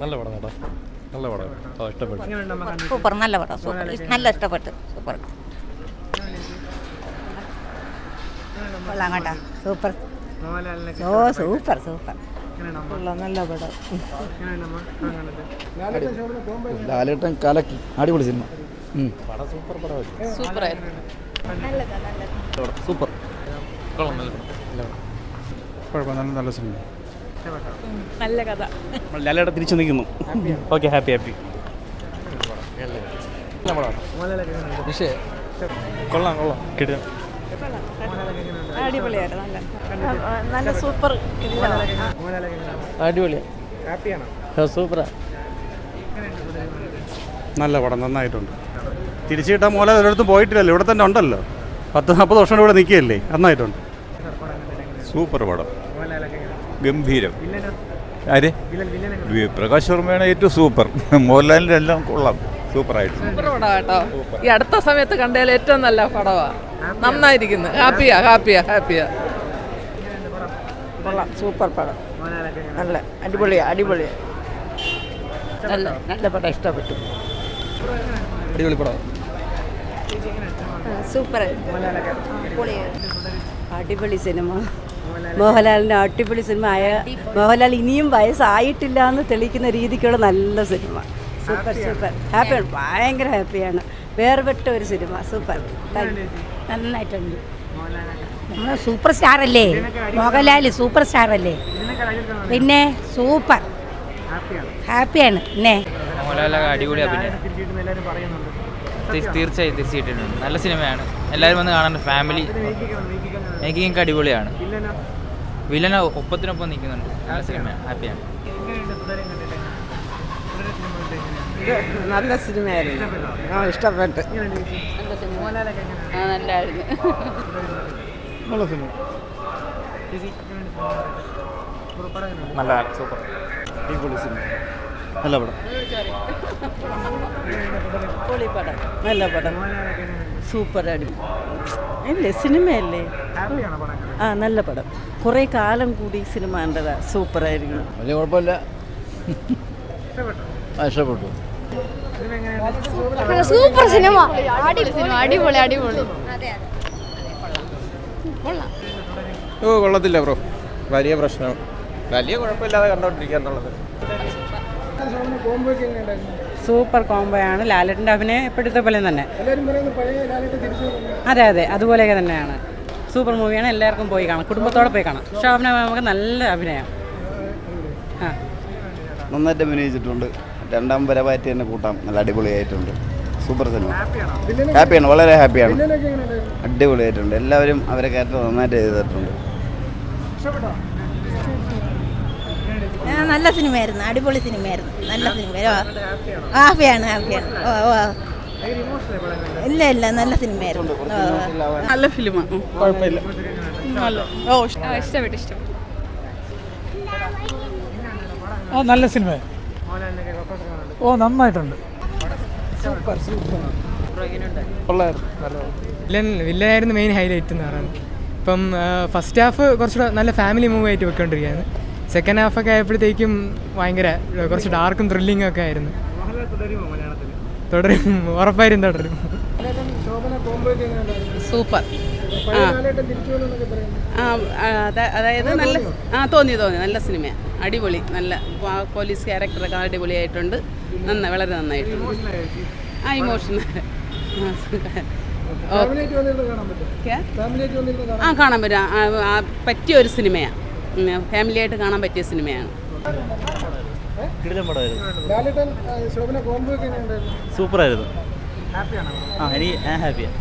നല്ല പടം കേട്ടോ, നല്ല പടം. ഇഷ്ടപ്പെട്ടു. സൂപ്പർ, നല്ല പടം, സൂപ്പർ, നല്ല ഇഷ്ടപ്പെട്ടു, സൂപ്പർ. കൊള്ളാം കേട്ടോ, സൂപ്പർ. ഓ സൂപ്പർ സൂപ്പർ, നല്ല പടം. ലാലേട്ടൻ കലക്കി, അടിപൊളി സിനിമ. പടം സൂപ്പർ പടമായിരുന്നു. സൂപ്പറായിരുന്നു. സൂപ്പർ. കൊള്ളാം, നല്ല പടം. നല്ല സിനിമ, നല്ല കഥ. ലാലേട്ടൻ തിരിച്ചു നിൽക്കുന്നു. Okay, happy happy. നല്ല പടമാണ്. വിഷയം കൊള്ളാം, കൊള്ളാം, കിട്ടും. അടിപൊളിയായിട്ട് നല്ല സൂപ്പർ. അടിപൊളിയാണ്, സൂപ്പറാ. നല്ല പടം, നന്നായിട്ടുണ്ട്. തിരിച്ചു കിട്ടാൻ മോലെ ഒരിടത്തും പോയിട്ടില്ലല്ലോ, ഇവിടെ തന്നെ ഉണ്ടല്ലോ. 10-40 വർഷം ഇവിടെ നിൽക്കുകയല്ലേ, നന്നായിട്ടുണ്ട്. സൂപ്പർ പടം, ഗംഭീരം. ആര്? പ്രകാശ് വർമ്മയാണ് ഏറ്റവും സൂപ്പർ. മോഹൻലാലിൻ്റെ എല്ലാം കൊള്ളാം, സൂപ്പറായിട്ട്. സൂപ്പർ പടം കേട്ടോ. ഈ അടുത്ത സമയത്ത് കണ്ടതിൽ ഏറ്റവും നല്ല പടമാണ്. നന്നായിരിക്കുന്നു. ഹാപ്പിയാ ഹാപ്പിയാ ഹാപ്പിയാ. കൊള്ളാം, സൂപ്പർ പടം, നല്ല അടിപൊളിയാ അടിപൊളിയാ, നല്ല നല്ല പടം, ഇഷ്ടപ്പെട്ടു. അടിപൊളി പടം. സൂപ്പർ, അടിപൊളി സിനിമ. മോഹൻലാലിൻ്റെ അടിപൊളി സിനിമ ആയ മോഹൻലാൽ ഇനിയും വയസ്സായിട്ടില്ല എന്ന് തെളിയിക്കുന്ന രീതിക്കുള്ള നല്ല സിനിമ. സൂപ്പർ സൂപ്പർ, ഹാപ്പിയാണ്, ഭയങ്കര ഹാപ്പിയാണ്. വേർപെട്ട ഒരു സിനിമ, സൂപ്പർ, നന്നായിട്ടുണ്ട്. നമ്മൾ സൂപ്പർ സ്റ്റാർ അല്ലേ മോഹൻലാൽ, സൂപ്പർ സ്റ്റാർ അല്ലേ, പിന്നെ സൂപ്പർ ഹാപ്പിയാണ്. പിന്നെ മോഹൻലാലൊക്കെ അടിപൊളി അഭിനയം, തീർച്ചയായിട്ടും നല്ല സിനിമയാണ്. എല്ലാവരും വന്ന് കാണാൻ, ഫാമിലി മേക്കിംഗ് അടിപൊളിയാണ്. വില്ലന ഒപ്പത്തിനൊപ്പം നിൽക്കുന്നുണ്ട്. നല്ല സിനിമയാണ്, ഹാപ്പിയാണ്. നല്ല സിനിമയായിരുന്നു, ഇഷ്ടപ്പെട്ടു. നല്ലായിരുന്നു, നല്ല സിനിമ, നല്ല സൂപ്പർ, അടിപൊളി സിനിമ, നല്ല പടം. പൊളി പടം, നല്ല പടം, സൂപ്പർ, അടിപൊളി. ഇല്ലേ സിനിമയല്ലേ, നല്ല പടം. കുറേ കാലം കൂടി സിനിമ കണ്ടതാ, സൂപ്പറായിരിക്കണം. വലിയ കുഴപ്പമില്ല, ഇഷ്ടപ്പെട്ടു. സൂപ്പർ സിനിമ, അടിപൊളി അടിപൊളി. ഓ കൊള്ളത്തില്ല ബ്രോ, വലിയ പ്രശ്നം, വലിയ കുഴപ്പമില്ലാതെ കണ്ടോണ്ടിരിക്കുക എന്നുള്ളത്. സൂപ്പർ കോംബോയാണ്. ലാലേട്ടൻ്റെ അഭിനയം ഇപ്പോഴത്തെ പോലെ തന്നെ. അതെ അതെ, അതുപോലെയൊക്കെ തന്നെയാണ്. സൂപ്പർ മൂവിയാണ്, എല്ലാവർക്കും പോയി കാണാം, കുടുംബത്തോടെ പോയി കാണാം. ശോഭന നമുക്ക് നല്ല അഭിനയം. നന്നായിട്ട് അഭിനയിച്ചിട്ടുണ്ട്. രണ്ടാം വരവായിട്ട് തന്നെ കൂട്ടാം, നല്ല അടിപൊളിയായിട്ടുണ്ട്. സൂപ്പർ സിനിമ, ഹാപ്പിയാണ്, വളരെ ഹാപ്പിയാണ്, അടിപൊളിയായിട്ടുണ്ട്. എല്ലാവരും അവരെ കയറ്റം നന്നായിട്ട് ചെയ്തിട്ടുണ്ട്. നല്ല സിനിമയായിരുന്നു, അടിപൊളി സിനിമയായിരുന്നു, നല്ല സിനിമ, ഹാപ്പിയാണ് ഹാപ്പിയാണ്. ഇല്ല ഇല്ല, നല്ല സിനിമയായിരുന്നു, നല്ല ഫിലിമാണ്, കുഴപ്പമില്ല. ഇഷ്ടപ്പെട്ടു ഇഷ്ടപ്പെട്ടു. നല്ല സിനിമ, നന്നായിട്ടുണ്ട്. വില്ലനായിരുന്നു മെയിൻ ഹൈലൈറ്റ് എന്ന് പറയുന്നത്. ഇപ്പം ഫസ്റ്റ് ഹാഫ് കുറച്ചുകൂടെ നല്ല ഫാമിലി മൂവി ആയിട്ട് വെക്കൊണ്ടിരിക്കുകയാണ്. സെക്കൻഡ് ഹാഫൊക്കെ ആയപ്പോഴത്തേക്കും ഭയങ്കര കുറച്ച് ഡാർക്കും ത്രില്ലിങ്ങും ഒക്കെ ആയിരുന്നു. തുടരും, ഉറപ്പായും തുടരും. സൂപ്പർ. അതായത് നല്ല തോന്നി നല്ല സിനിമയാണ്, അടിപൊളി. നല്ല പോലീസ് ക്യാരക്ടറൊക്കെ അടിപൊളിയായിട്ടുണ്ട്, വളരെ നന്നായിട്ടുണ്ട്. ഇമോഷണൽ, കാണാൻ പറ്റും, പറ്റിയ ഒരു സിനിമയാണ്, ഫാമിലിയായിട്ട് കാണാൻ പറ്റിയ സിനിമയാണ്. സൂപ്പറായിരുന്നു, എനിക്ക് ഹാപ്പിയാണ്.